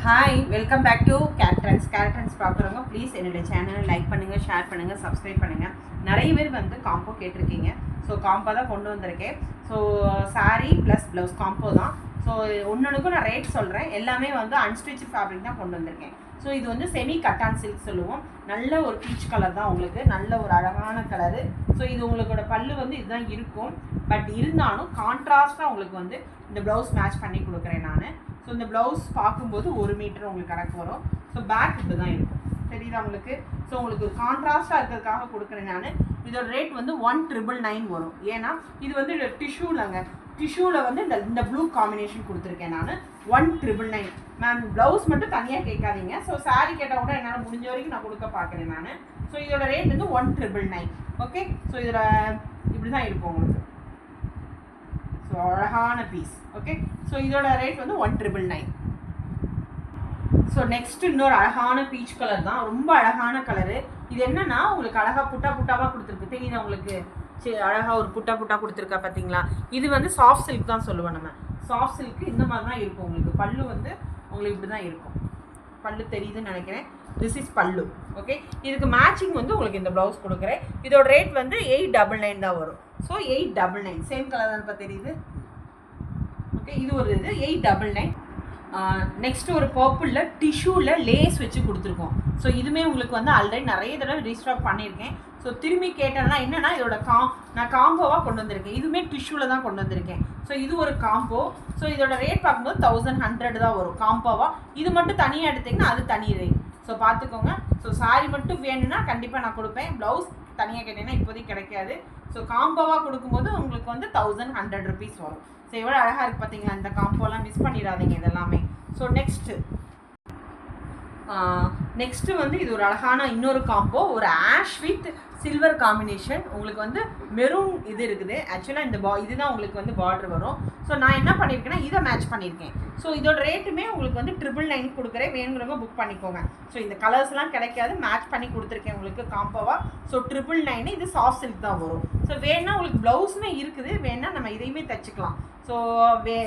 Hi, welcome back to கேரட்ரன்ஸ் பார்க்குறவங்க please என்னுடைய சேனலை லைக் பண்ணுங்கள், ஷேர் பண்ணுங்கள், சப்ஸ்கிரைப் பண்ணுங்கள். நிறைய பேர் வந்து காம்போ கேட்டிருக்கீங்க. ஸோ காம்போ தான் கொண்டு வந்திருக்கேன். So sari plus blouse combo தான். ஸோ ஒன்றுக்கும் நான் ரேட் சொல்கிறேன். எல்லாமே வந்து அன்ஸ்டிச் ஃபேப்ரிக் தான் கொண்டு வந்திருக்கேன். ஸோ இது வந்து செமி கட்டான் சில்க் சொல்லுவோம். நல்ல ஒரு பீச் கலர் தான், உங்களுக்கு நல்ல ஒரு அழகான கலரு. ஸோ இது உங்களோட பல்லு வந்து இதுதான் இருக்கும். பட் இருந்தாலும் கான்ட்ராஸ்ட்டாக உங்களுக்கு வந்து இந்த ப்ளவுஸ் மேட்ச் பண்ணி கொடுக்குறேன் நான். ஸோ இந்த ப்ளவுஸ் பார்க்கும்போது 1 மீட்டர் உங்களுக்கு கணக்கு வரும். ஸோ பேக் இப்படி தான் இருக்கும், தெரியுதா உங்களுக்கு? ஸோ உங்களுக்கு கான்ட்ராஸ்ட்டாக இருக்கிறதுக்காக கொடுக்குறேன் நான். இதோட ரேட் வந்து 1999 வரும். ஏன்னா இது வந்து டிஷ்யூலங்க, டிஷ்யூவில் வந்து இந்த ப்ளூ காம்பினேஷன் கொடுத்துருக்கேன் நான். 1999 மேம். ப்ளவுஸ் மட்டும் தனியாக கேட்காதீங்க. ஸோ சாரீ கேட்டால் கூட என்னால் முடிஞ்ச வரைக்கும் நான் கொடுக்க பார்க்குறேன் நான். ஸோ இதோட ரேட் வந்து 1999. ஓகே. ஸோ இதில் இப்படி தான் இருக்கும் உங்களுக்கு. ஸோ அழகான பீஸ். ஓகே. ஸோ இதோட ரேட் வந்து 1999. ஸோ நெக்ஸ்ட்டு இன்னொரு அழகான பீச் கலர் தான், ரொம்ப அழகான கலரு. இது என்னன்னா உங்களுக்கு அழகாக புட்டாவாக கொடுத்துருக்கு, தெரியுதா உங்களுக்கு? சரி, அழகாக ஒரு புட்டா கொடுத்துருக்கா பார்த்தீங்களா? இது வந்து சாஃப்ட் சில்க் தான் சொல்லுவோம் நம்ம. சாஃப்ட் சில்க்கு இந்த மாதிரி தான் இருக்கும் உங்களுக்கு. பல்லு வந்து உங்களுக்கு இப்படி தான் இருக்கும். பல்லு தெரியுதுன்னு நினைக்கிறேன். திஸ் இஸ் பல்லு. ஓகே. இதுக்கு மேட்சிங் வந்து உங்களுக்கு இந்த ப்ளவுஸ் கொடுக்குறேன். இதோட ரேட் வந்து 899 தான் வரும். ஸோ 899 சேம் கலர் தான் இப்போ தெரியுது. ஓகே. இது ஒரு இது 899. நெக்ஸ்ட் ஒரு பர்பிளில் டிஷ்யூவில் லேஸ் வச்சு கொடுத்துருக்கோம். ஸோ இதுவுமே உங்களுக்கு வந்து ஆல்ரெடி நிறைய தடவை ரீஸ்டாக் பண்ணியிருக்கேன். ஸோ திரும்பி கேட்டேன்னா என்னென்னா இதோட நான் காம்போவாக கொண்டு வந்திருக்கேன். இதுவுமே டிஷ்யூவில் தான் கொண்டு வந்திருக்கேன். ஸோ இது ஒரு காம்போ. ஸோ இதோட ரேட் பார்க்கும்போது 1100 தான் வரும் காம்போவாக. இது மட்டும் தனியாக எடுத்திங்கன்னா அது தனி ரேட். ஸோ பார்த்துக்கோங்க. ஸோ சாரி மட்டும் வேணும்னா கண்டிப்பாக நான் கொடுப்பேன். ப்ளவுஸ் தனியாக கேட்டீங்கன்னா இப்போதைக்கு கிடைக்காது. ஸோ காம்போவாக கொடுக்கும்போது உங்களுக்கு வந்து 1100 ருபீஸ் வரும். ஸோ எவ்வளோ அழகாக இருக்குது பார்த்தீங்களா? இந்த காம்போலாம் மிஸ் பண்ணிடாதீங்க இதெல்லாமே. ஸோ நெக்ஸ்ட்டு வந்து இது ஒரு அழகான இன்னொரு காம்போ, ஒரு ஆஷ் வித் சில்வர் காம்பினேஷன். உங்களுக்கு வந்து மெரூன் இது இருக்குது. ஆக்சுவலாக இந்த இதுதான் உங்களுக்கு வந்து பார்டர் வரும். ஸோ நான் என்ன பண்ணியிருக்கேன்னா இதை மேட்ச் பண்ணியிருக்கேன். ஸோ இதோட ரேட்டுமே உங்களுக்கு வந்து 999 கொடுக்குறேன். வேணுங்கிறவங்க புக் பண்ணிக்கோங்க. ஸோ இந்த கலர்ஸ்லாம் கிடைக்காது, மேட்ச் பண்ணி கொடுத்துருக்கேன் உங்களுக்கு காம்போவாக. ஸோ 999. இது சாஃப்ட் சில்க் தான் வரும். ஸோ வேணா உங்களுக்கு ப்ளவுஸுமே இருக்குது, வேணா நம்ம இதையுமே தைச்சிக்கலாம். ஸோ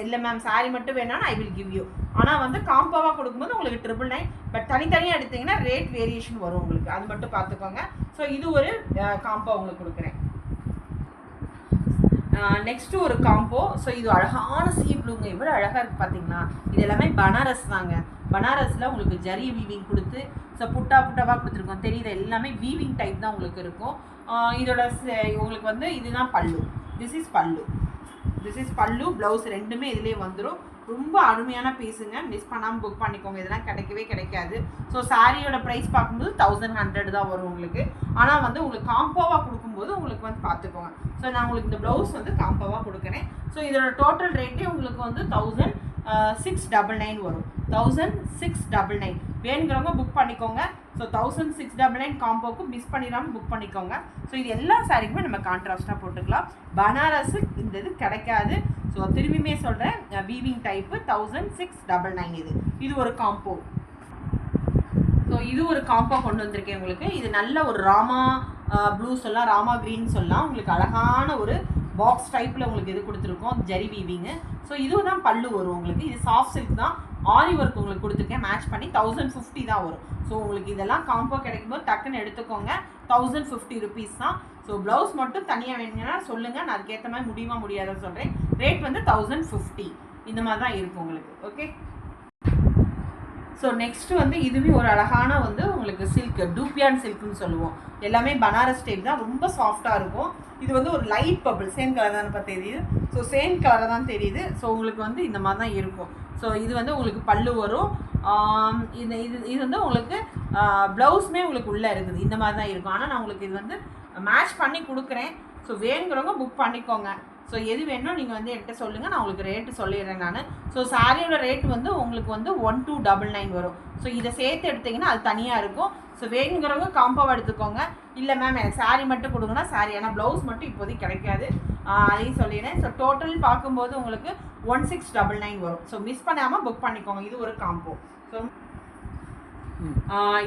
இல்லை மேம் சாரீ மட்டும் வேணாலும் ஐ வில் கிவ் யூ. ஆனால் வந்து காம்போவாக கொடுக்கும்போது உங்களுக்கு 999. பட் தனித்தனியாக எடுத்திங்கன்னா ரேட் வேரியேஷன் வரும் உங்களுக்கு, அது மட்டும் பார்த்துக்கோங்க. ஸோ இது ஒரு காம்போ உங்களுக்கு கொடுக்குறேன். நெக்ஸ்ட்டு ஒரு காம்போ. ஸோ இது அழகான சீ ப்ளூங்க, எவ்வளோ அழகாக இருக்குது பார்த்தீங்கன்னா? இது எல்லாமே பனாரஸ் தாங்க. பனாரஸில் உங்களுக்கு ஜரி வீவிங் கொடுத்து ஸோ புட்டாவாக கொடுத்துருக்கோம், தெரியுது? எல்லாமே வீவிங் டைப் தான் உங்களுக்கு இருக்கும். இதோட உங்களுக்கு வந்து இதுதான் பல்லு. திஸ் இஸ் பல்லு. ப்ளவுஸ் ரெண்டுமே இதுலேயே வந்துடும். ரொம்ப அருமையான பீஸுங்க, மிஸ் பண்ணாமல் புக் பண்ணிக்கோங்க. இதெல்லாம் கிடைக்கவே கிடைக்காது. ஸோ சாரியோட ப்ரைஸ் பார்க்கும்போது 1100 தான் வரும் உங்களுக்கு. ஆனால் வந்து உங்களுக்கு காம்போவாக கொடுக்கும்போது உங்களுக்கு வந்து பார்த்துக்கோங்க. ஸோ நான் உங்களுக்கு இந்த ப்ளவுஸ் வந்து காம்போவாக கொடுக்குறேன். ஸோ இதோட டோட்டல் ரேட்டே உங்களுக்கு வந்து 1699 வரும். 1699 வேணுங்கிறவங்க புக் பண்ணிக்கோங்க. ஸோ 1699 காம்போவுக்கு மிஸ் பண்ணிடாமல் புக் பண்ணிக்கோங்க. ஸோ இது எல்லா சாரிக்குமே நம்ம கான்ட்ராஸ்ட்டாக போட்டுக்கலாம். பனாரஸு இந்த இது கிடைக்காது. ஸோ திரும்பியுமே சொல்கிறேன், வீவிங் டைப்பு 1699. இது ஒரு காம்போ. ஸோ இது ஒரு காம்போ கொண்டு வந்திருக்கேன் உங்களுக்கு. இது நல்ல ஒரு ராமா ப்ளூ சொல்லலாம், ராமா க்ரீன் சொல்லலாம். உங்களுக்கு அழகான ஒரு பாக்ஸ் டைப்பில் உங்களுக்கு இது கொடுத்துருக்கோம், ஜரி வீவிங்கு. ஸோ இதுவும் தான் பல்லு வரும் உங்களுக்கு. இது சாஃப்ட் சில்க் தான், ஆரி ஒர்க் உங்களுக்கு கொடுத்துருக்கேன். மேட்ச் பண்ணி 1050 தான் வரும். ஸோ உங்களுக்கு இதெல்லாம் காம்போ கிடைக்கும்போது டக்குன்னு எடுத்துக்கோங்க. 1050 ருபீஸ் தான். ஸோ ப்ளவுஸ் மட்டும் தனியாக வேணுங்கன்னா சொல்லுங்கள், நான் அதுக்கேற்ற மாதிரி முடியாதுன்னு சொல்கிறேன். ரேட் வந்து 1050 இந்த மாதிரி தான் இருக்கும் உங்களுக்கு. ஓகே. ஸோ நெக்ஸ்ட்டு வந்து இதுவே ஒரு அழகான வந்து உங்களுக்கு சில்க், டூப்பியான் சில்க்குன்னு சொல்லுவோம். எல்லாமே பனாரஸ் டைப் தான், ரொம்ப சாஃப்டாக இருக்கும். இது வந்து ஒரு லைட் பர்பிள், சேம் கலர் தான் இப்போ தெரியுது. ஸோ சேம் கலர் தான் தெரியுது. ஸோ உங்களுக்கு வந்து இந்த மாதிரி தான் இருக்கும். ஸோ இது வந்து உங்களுக்கு பல்லு வரும். இது வந்து உங்களுக்கு ப்ளவுஸுமே உங்களுக்கு உள்ளே இருக்குது, இந்த மாதிரி தான் இருக்கும். ஆனால் நான் உங்களுக்கு இது வந்து மேட்ச் பண்ணி கொடுக்குறேன். ஸோ வேணுங்கிறவங்க புக் பண்ணிக்கோங்க. ஸோ எது வேணும் நீங்கள் வந்து என்கிட்ட சொல்லுங்கள், நான் உங்களுக்கு ரேட்டு சொல்லிடுறேன் நான். ஸோ சாரியோட ரேட் வந்து உங்களுக்கு வந்து 1299 வரும். ஸோ இதை சேர்த்து எடுத்திங்கன்னா அது தனியாக இருக்கும். ஸோ வேணுங்கிறவங்க காம்போவாக எடுத்துக்கோங்க. இல்லை மேம் எனக்கு சாரீ மட்டும் கொடுங்கன்னா சாரீ, ஆனால் ப்ளவுஸ் மட்டும் இப்போதைக்கு கிடைக்காது, அதையும் சொல்லிடுறேன். ஸோ டோட்டல் பார்க்கும்போது உங்களுக்கு 1699 வரும். ஸோ மிஸ் பண்ணாமல் புக் பண்ணிக்கோங்க. இது ஒரு காம்போ. ஸோ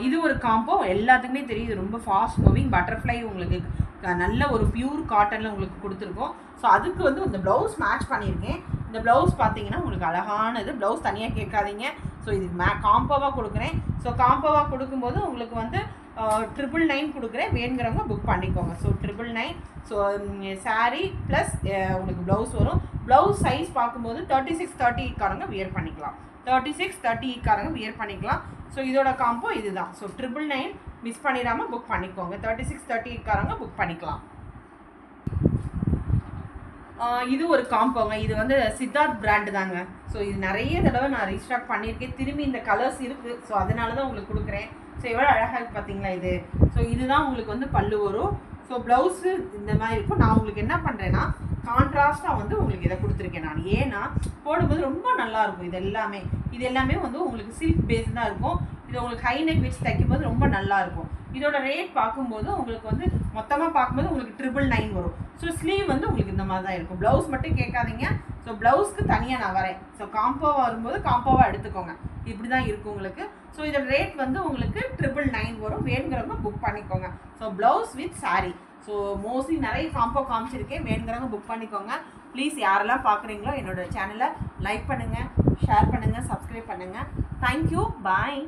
இது ஒரு காம்போ. எல்லாத்துக்குமே தெரியுது, ரொம்ப ஃபாஸ்ட் மூவிங் பட்டர்ஃப்ளை உங்களுக்கு நல்ல ஒரு பியூர் காட்டனில் உங்களுக்கு கொடுத்துருக்கோம். ஸோ அதுக்கு வந்து இந்த ப்ளவுஸ் மேட்ச் பண்ணியிருக்கேன். இந்த ப்ளவுஸ் பார்த்தீங்கன்னா உங்களுக்கு அழகானது. ப்ளவுஸ் தனியாக கேட்காதீங்க. ஸோ இது காம்போவாக கொடுக்குறேன். ஸோ காம்போவாக கொடுக்கும்போது உங்களுக்கு வந்து 999 கொடுக்குறேன். வேணுங்கிறவங்க புக் பண்ணிக்கோங்க. ஸோ 999. ஸோ சாரீ ப்ளஸ் உங்களுக்கு ப்ளவுஸ் வரும். ப்ளவுஸ் சைஸ் பார்க்கும்போது 36-38காரங்க வியர் பண்ணிக்கலாம். 36-38காரங்க வியர் பண்ணிக்கலாம். ஸோ இதோட காம்போ இதுதான். ஸோ 999 மிஸ் பண்ணிடாமல் புக் பண்ணிக்கோங்க. 36-38காரங்க புக் பண்ணிக்கலாம். இது ஒரு காம்போங்க. இது வந்து சித்தார்த் பிராண்டு தாங்க. ஸோ இது நிறைய தடவை நான் ரீஸ்டாக் பண்ணியிருக்கேன். திரும்பி இந்த கலர்ஸ் இருக்குது. ஸோ அதனால தான் உங்களுக்கு கொடுக்குறேன். ஸோ எவ்வளோ அழகாக இருக்குது பார்த்தீங்களா இது. ஸோ இதுதான் உங்களுக்கு வந்து பல்லு வரும். ஸோ ப்ளவுஸு இந்த மாதிரி இருக்கும். நான் உங்களுக்கு என்ன பண்ணுறேன்னா கான்ட்ராஸ்ட்டாக வந்து உங்களுக்கு இதை கொடுத்துருக்கேன் நான். ஏன்னா போடும்போது ரொம்ப நல்லாயிருக்கும். இது எல்லாமே வந்து உங்களுக்கு சில்க் பேஸ் தான் இருக்கும். இது உங்களுக்கு ஹை நெக் வச்சு தைக்கும்போது ரொம்ப நல்லாயிருக்கும். இதோட ரேட் பார்க்கும்போது உங்களுக்கு வந்து மொத்தமாக பார்க்கும்போது உங்களுக்கு 999 வரும். ஸோ ஸ்லீவ் வந்து உங்களுக்கு இந்த மாதிரி தான் இருக்கும். ப்ளவுஸ் மட்டும் கேட்காதீங்க. ஸோ ப்ளவுஸ்க்கு தனியாக நான் வரேன். ஸோ காம்போவாக வரும்போது காம்போவாக எடுத்துக்கோங்க. இப்படி தான் இருக்கும் உங்களுக்கு. ஸோ இதோட ரேட் வந்து உங்களுக்கு 999 வரும். வேணுங்கிறவங்க புக் பண்ணிக்கோங்க. So blouse with sari. So mostly நிறைய காம்போ காமிச்சிருக்கேன். வேணுங்கிறவங்க புக் பண்ணிக்கோங்க. ப்ளீஸ் யாரெல்லாம் பார்க்குறீங்களோ என்னோடய சேனலை லைக் பண்ணுங்கள், ஷேர் பண்ணுங்கள், சப்ஸ்கிரைப் பண்ணுங்கள். தேங்க்யூ. பாய்.